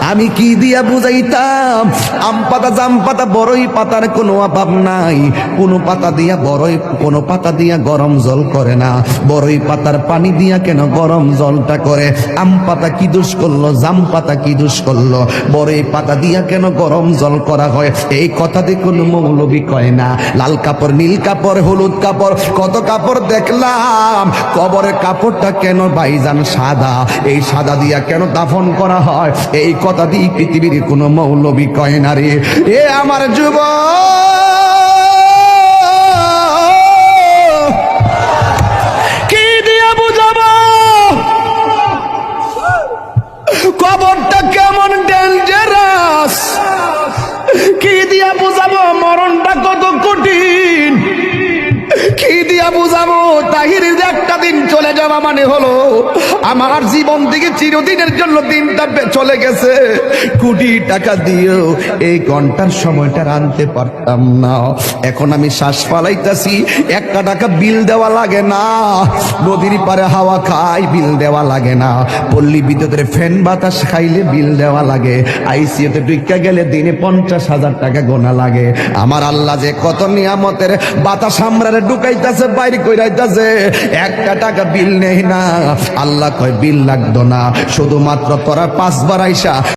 আমি কি দিয়া বুঝাইতাম? আম পাতা, জাম পাতা, বড়ই পাতার কোনো অভাব নাই। কোনো পাতা দিয়া বড়ই, কোনো পাতা দিয়া গরম জল করে না, বড়ই পাতার পানি দিয়া কেন গরম জলটা করে? আম পাতা কি দোষ করলো, জাম পাতা কি দোষ করলো, বড়ই পাতা দিয়া কেন গরম জল করা হয়? এই কথাতে কোনো মৌলবি কয় না। লাল কাপড়, নীল কাপড়, হলুদ কাপড়, কত কাপড় দেখলাম, কবরের কাপড়টা কেন ভাইজান সাদা? এই সাদা দিয়া কেন দাফন করা হয়? এই কথা দিয়ে পৃথিবীর কোনো মৌলবি কয় না রে। এ আমার যুবক, কি দিয়া বুঝাবো কবরটা কেমন ডেঞ্জারাস? কি দিয়া বুঝাবো মরণটা কত কঠিন? কি দিয়া বুঝাবো তাহিরের যে একটা দিন চলে যাওয়া মানে হলো আমার জীবন থেকে চিরদিনের জন্য দিনটা চলে গেছে। কোটি টাকা দিয়েও এই ঘন্টার সময়টা আনতে পারতাম না। এখন আমি শ্বাস ফালাইতাছি, 1 টাকা বিল দেওয়া লাগে না। নদীর পারে হাওয়া খাই, বিল দেওয়া লাগে না। পল্লী বিদ্যুতের ফ্যান বাতাস খাইলে বিল দেওয়া লাগে। আইসিইউতে ঢুকা গেলে দিনে 50,000 টাকা গোনা লাগে। আমার আল্লাহ যে কত নিয়ামতের বাতাস আমরারে ঢুকাইতাছে, বাইরে কইরাইতাছে, 1 টাকা বিল নেই না। আল্লাহ কয় বিল লাগতো না, শুধুমাত্র তোরা 5 বার আইসা